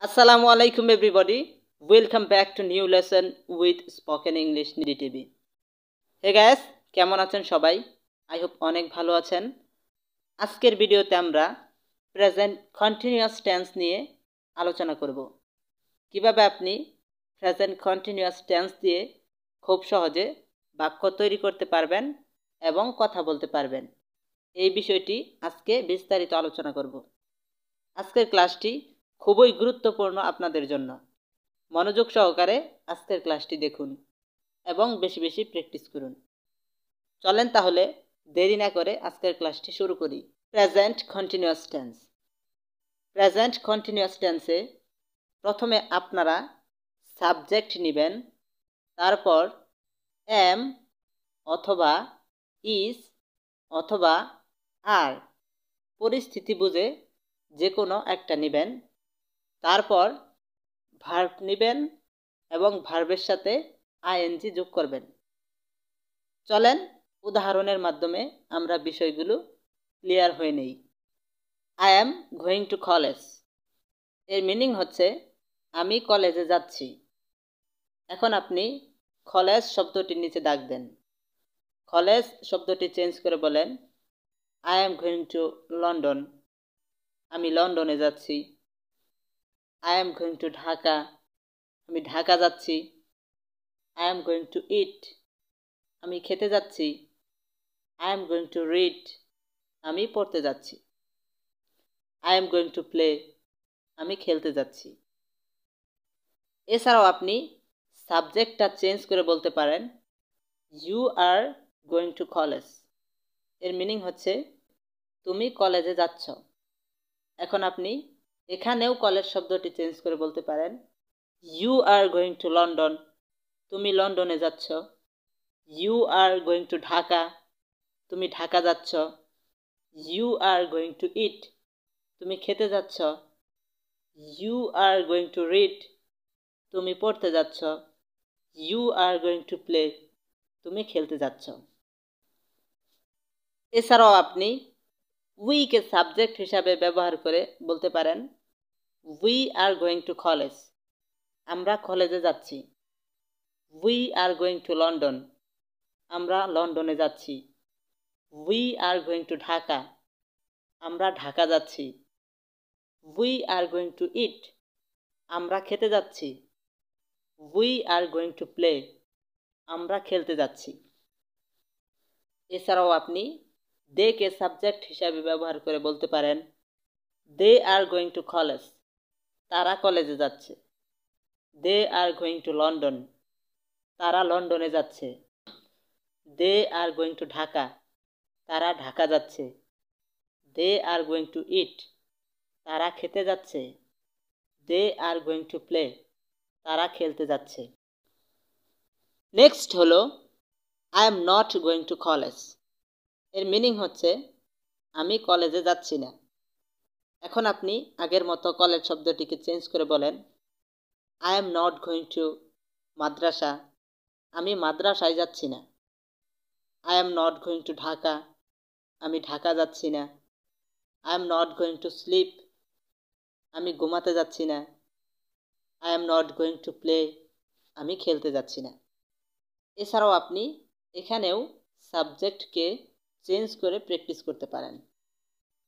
Assalamu alaikum everybody. Welcome back to new lesson with Spoken English DTV. Hey guys, কেমন আছেন সবাই? I hope অনেক ভালো আছেন। আজকের ভিডিওতে আমরা প্রেজেন্ট কন্টিনিউয়াস টেন্স নিয়ে আলোচনা করব। কিভাবে আপনি প্রেজেন্ট কন্টিনিউয়াস টেন্স দিয়ে খুব সহজে বাক্য তৈরি করতে পারবেন এবং কথা বলতে পারবেন। এই বিষয়টি আজকে বিস্তারিত আলোচনা করব। আজকের ক্লাসটি খুবই গুরুত্বপূর্ণ আপনাদের জন্য। মনোযোগ সহকারে আজকের ক্লাসটি দেখুন এবং বেশি বেশি প্র্যাকটিস করুন। চলেন তাহলে দেরি না করে আজকের ক্লাসটি শুরু করি। Present continuous tense. Present continuous টেন্সে প্রথমে আপনারা সাবজেক্ট নেবেন, তারপর এম অথবা ইজ অথবা আর পরিস্থিতি বুঝে যে কোনো একটা নেবেন, তারপর ভার্ব নেবেন এবং ভার্বের সাথে আইএনজি যোগ করবেন। চলেন উদাহরণের মাধ্যমে আমরা বিষয়গুলো ক্লিয়ার হয়ে নেই। I am going to college এর মিনিং হচ্ছে আমি কলেজে যাচ্ছি। এখন আপনি কলেজ শব্দটির নিচে দাগ দেন। কলেজ শব্দটি চেঞ্জ করে বলেন I am going to London, আমি লন্ডনে যাচ্ছি। I am going to Dhaka, আমি ঢাকা যাচ্ছি। আই অ্যাম গোয়িং টু ইট, আমি খেতে যাচ্ছি। I am going to read, আমি পড়তে যাচ্ছি। I am going to play, আমি খেলতে যাচ্ছি। এছাড়াও আপনি সাবজেক্টটা চেঞ্জ করে বলতে পারেন you are going to college এর মিনিং হচ্ছে তুমি কলেজে যাচ্ছ। এখন আপনি এখানেও কলেজ শব্দটি চেঞ্জ করে বলতে পারেন you are going to London, তুমি লন্ডনে যাচ্ছ। You are going to Dhaka, তুমি ঢাকা যাচ্ছ। You are going to eat, তুমি খেতে যাচ্ছ। You are going to read, তুমি পড়তে যাচ্ছ। You are going to play, তুমি খেলতে যাচ্ছ। এছাড়াও আপনি উইকে সাবজেক্ট হিসাবে ব্যবহার করে বলতে পারেন we R going to college, আমরা কলেজে যাচ্ছি। We are going to London, আমরা লন্ডনে যাচ্ছি। We are going to Dhaka, আমরা ঢাকা যাচ্ছি। উই আর গোয়িং টু ইট, আমরা খেতে যাচ্ছি। We are going to play, আমরা খেলতে যাচ্ছি। এছাড়াও আপনি দে কে সাবজেক্ট হিসাবে ব্যবহার করে বলতে পারেন they R going to college, তারা কলেজে যাচ্ছে। দে আর গোয়িং টু লন্ডন, তারা লন্ডনে যাচ্ছে। দে আর গোয়িং টু ঢাকা, তারা ঢাকা যাচ্ছে। দে আর গোয়িং টু ইট, তারা খেতে যাচ্ছে। দে আর গোয়িং টু প্লে, তারা খেলতে যাচ্ছে। নেক্সট হলো I am not going to college এর মিনিং হচ্ছে আমি কলেজে যাচ্ছি না। এখন আপনি আগের মতো কলেজ শব্দটিকে চেঞ্জ করে বলেন I am not going to madrasa, আমি মাদ্রাসায় যাচ্ছি না। I am not going to Dhaka, আমি ঢাকা যাচ্ছি না। I am not going to sleep, আমি ঘুমাতে যাচ্ছি না। I am not going to play, আমি খেলতে যাচ্ছি না। এছাড়াও আপনি এখানেও সাবজেক্টকে চেঞ্জ করে প্র্যাকটিস করতে পারেন।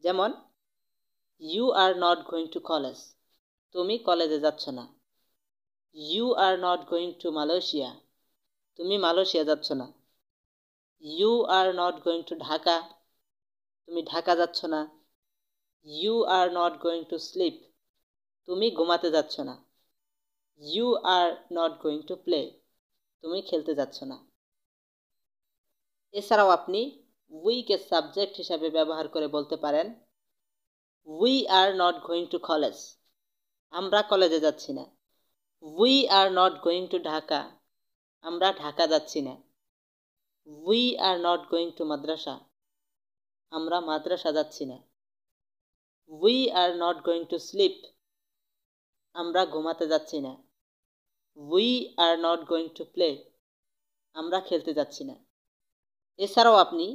যেমন you are not going to college, তুমি কলেজে যাচ্ছ না। You are not going to Malaysia, তুমি মালয়েশিয়া যাচ্ছ না। You are not going to Dhaka, তুমি ঢাকা যাচ্ছ না। You are not going to sleep, তুমি ঘুমাতে যাচ্ছ না। You are not going to play, তুমি খেলতে যাচ্ছ না। এছাড়াও আপনি উইকে সাবজেক্ট হিসাবে ব্যবহার করে বলতে পারেন we are not going to college, আমরা কলেজে যাচ্ছি না। We are not going to Dhaka, আমরা ঢাকা যাচ্ছি না। We are not going to madrasa, আমরা মাদ্রাসা যাচ্ছি না। We are not going to sleep, আমরা ঘুমাতে যাচ্ছি না। We are not going to play, আমরা খেলতে যাচ্ছি না। এছাড়াও আপনি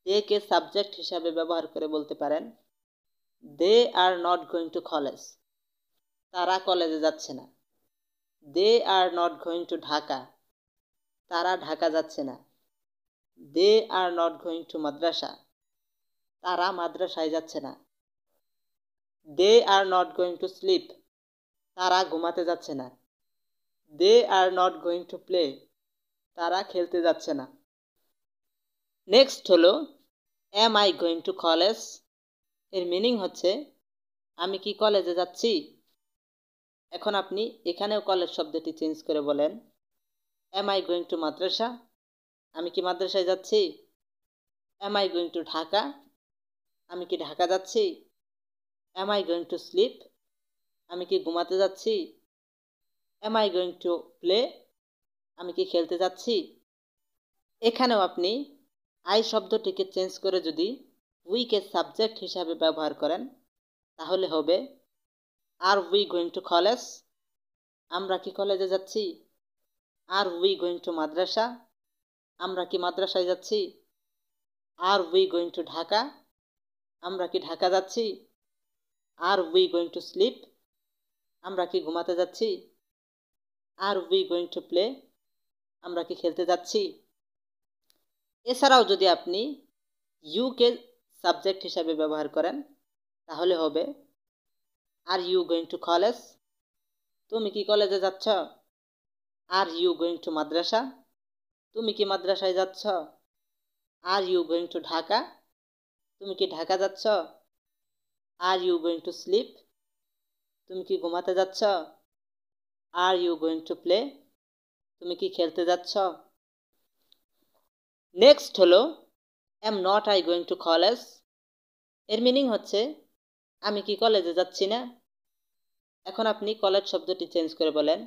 দে কে সাবজেক্ট হিসাবে ব্যবহার করে বলতে পারেন they are not going to college, তারা কলেজে যাচ্ছে না। They are not going to Dhaka, তারা ঢাকা যাচ্ছে না। They are not going to madrasa, তারা মাদ্রাসায় যাচ্ছে না। They are not going to sleep, তারা ঘুমাতে যাচ্ছে না। They are not going to play, তারা খেলতে যাচ্ছে না। নেক্সট হলো am I going to college. এর মিনিং হচ্ছে আমি কি কলেজে যাচ্ছি। এখন আপনি এখানেও কলেজ শব্দটি চেঞ্জ করে বলেন অ্যাম আই গোয়িং টু মাদ্রাসা, আমি কি মাদ্রাসায় যাচ্ছি। অ্যাম আই গোয়িং টু ঢাকা, আমি কি ঢাকা যাচ্ছি। অ্যাম আই গোয়িং টু স্লিপ, আমি কি ঘুমাতে যাচ্ছি। অ্যাম আই গোয়িং টু প্লে, আমি কি খেলতে যাচ্ছি। এখানেও আপনি আই শব্দটিকে চেঞ্জ করে যদি উইকে সাবজেক্ট হিসাবে ব্যবহার করেন তাহলে হবে আর উই গোয়িং টু কলেজ, আমরা কি কলেজে যাচ্ছি। আর উই গোয়িং টু মাদ্রাসা, আমরা কি মাদ্রাসায় যাচ্ছি। আর উই গোয়িং টু ঢাকা, আমরা কি ঢাকা যাচ্ছি। আর উই গোয়িং টু স্লিপ, আমরা কি ঘুমাতে যাচ্ছি। আর উই গোয়িং টু প্লে, আমরা কি খেলতে যাচ্ছি। এছাড়াও যদি আপনি ইউকে সাবজেক্ট হিসাবে ব্যবহার করেন তাহলে হবে are you going to college, তুমি কি কলেজে যাচ্ছ। Are you going to madrasa, তুমি কি মাদ্রাসায় যাচ্ছ। Are you going to Dhaka, তুমি কি ঢাকা যাচ্ছ। Are you going to sleep, তুমি কি ঘুমাতে যাচ্ছ। Are you going to play, তুমি কি খেলতে যাচ্ছ। নেক্সট হলো am not I going to college. এর মিনিং হচ্ছে আমি কি কলেজে যাচ্ছি না। এখন আপনি কলেজ শব্দটি চেঞ্জ করে বলেন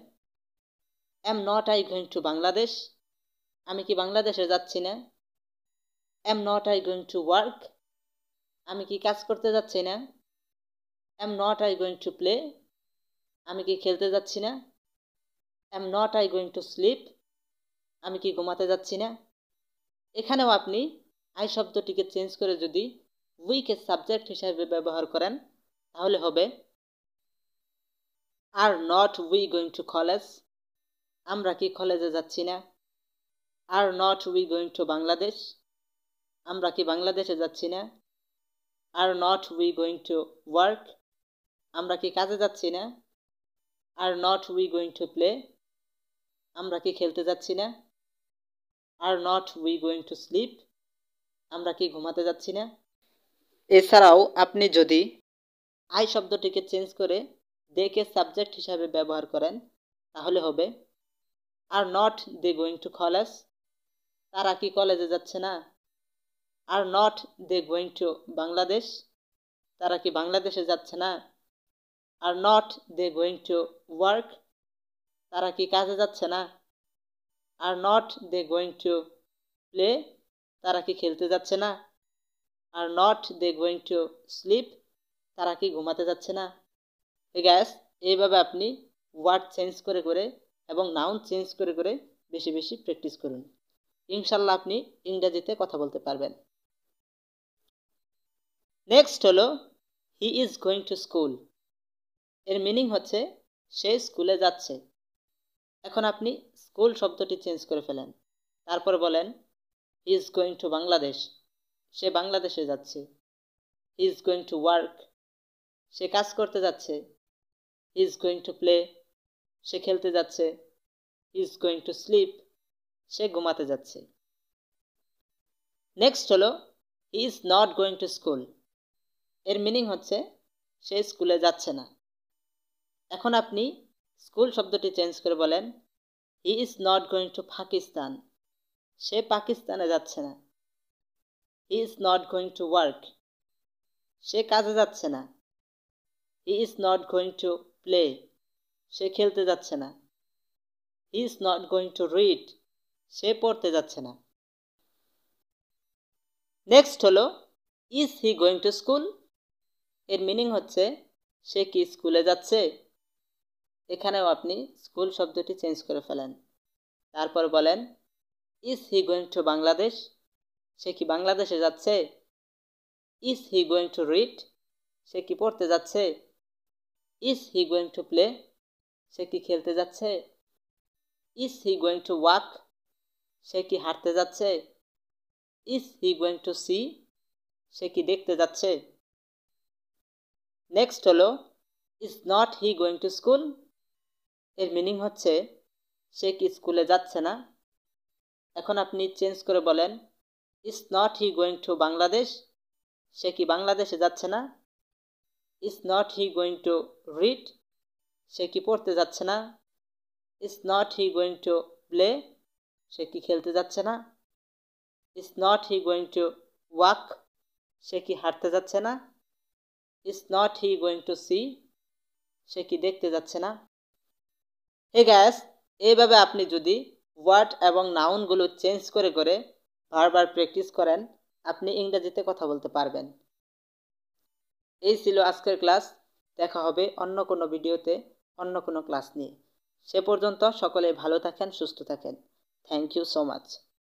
অ্যাম not I going to Bangladesh, আমি কি বাংলাদেশে যাচ্ছি না। অ্যাম not I going to work, আমি কি কাজ করতে যাচ্ছি না। অ্যাম not I going to play, আমি কি খেলতে যাচ্ছি না। অ্যাম not I going to sleep, আমি কি ঘুমাতে যাচ্ছি না। এখানেও আপনি আই শব্দটিকে চেঞ্জ করে যদি উইকে সাবজেক্ট হিসাবে ব্যবহার করেন তাহলে হবে are not we going to college, আমরা কি কলেজে যাচ্ছি না। Are not we going to Bangladesh, আমরা কি বাংলাদেশে যাচ্ছি না। Are not we going to work, আমরা কি কাজে যাচ্ছি না। Are not we going to play, আমরা কি খেলতে যাচ্ছি না। Are not we going to sleep, আমরা কি ঘুমাতে যাচ্ছি না। এছাড়াও আপনি যদি আই শব্দটিকে চেঞ্জ করে দেকে সাবজেক্ট হিসাবে ব্যবহার করেন তাহলে হবে are not they going to college, তারা কি কলেজে যাচ্ছে না। Are not they going to Bangladesh, তারা কি বাংলাদেশে যাচ্ছে না। Are not they going to work, তারা কি কাজে যাচ্ছে না। Are not they going to play, তারা কি খেলতে যাচ্ছে না। Are not they going to sleep, তারা কি ঘুমাতে যাচ্ছে না। গ্যাস এইভাবে আপনি ওয়ার্ড চেঞ্জ করে করে এবং নাউন চেঞ্জ করে করে বেশি বেশি প্র্যাকটিস করুন, ইনশাল্লাহ আপনি ইংরেজিতে কথা বলতে পারবেন। নেক্সট হলো he is going to school. এর মিনিং হচ্ছে সে স্কুলে যাচ্ছে। এখন আপনি স্কুল শব্দটি চেঞ্জ করে ফেলেন, তারপর বলেন he is going to Bangladesh, সে বাংলাদেশে যাচ্ছে। He is going to work, সে কাজ করতে যাচ্ছে। He is going to play, সে খেলতে যাচ্ছে। He is going to sleep, সে ঘুমাতে যাচ্ছে। নেক্সট হলো he is not going to school. এর মিনিং হচ্ছে সে স্কুলে যাচ্ছে না। এখন আপনি স্কুল শব্দটি চেঞ্জ করে বলেন he is not going to Pakistan, সে পাকিস্তানে যাচ্ছে না। He is not going to work, সে কাজে যাচ্ছে না। He is not going to play, সে খেলতে যাচ্ছে না। He is not going to read, সে পড়তে যাচ্ছে না। নেক্সট হলো is he going to school. এর মিনিং হচ্ছে সে কি স্কুলে যাচ্ছে। এখানেও আপনি স্কুল শব্দটি চেঞ্জ করে ফেলেন, তারপর বলেন is he going to Bangladesh, সে কি বাংলাদেশে যাচ্ছে। Is he going to read, সে কি পড়তে যাচ্ছে। Is he going to play? সে কি খেলতে যাচ্ছে? Is he going to walk? সে কি হাঁটতে যাচ্ছে? Is he going to see? সে কি দেখতে যাচ্ছে? নেক্সট হলো is not he going to school? এর মিনিং হচ্ছে সে কি স্কুলে যাচ্ছে না? এখন আপনি চেঞ্জ করে বলেন is not he going to Bangladesh? সে কি বাংলাদেশে যাচ্ছে না? Is not he going to read? সে কি পড়তে যাচ্ছে না? Is not he going to play? সে কি খেলতে যাচ্ছে না? Is not he going to walk? সে কি হাঁটতে যাচ্ছে না? Is not he going to see? সে কি দেখতে যাচ্ছে না? হে গ্যাস, এইভাবে আপনি যদি ওয়ার্ড এবং নাউনগুলো চেঞ্জ করে করে বারবার প্র্যাকটিস করেন, আপনি ইংরেজিতে কথা বলতে পারবেন। এই ছিল আজকের ক্লাস। দেখা হবে অন্য কোনো ভিডিওতে, অন্য কোনো ক্লাস নিয়ে। সে পর্যন্ত সকলে ভালো থাকেন, সুস্থ থাকেন। Thank you so much.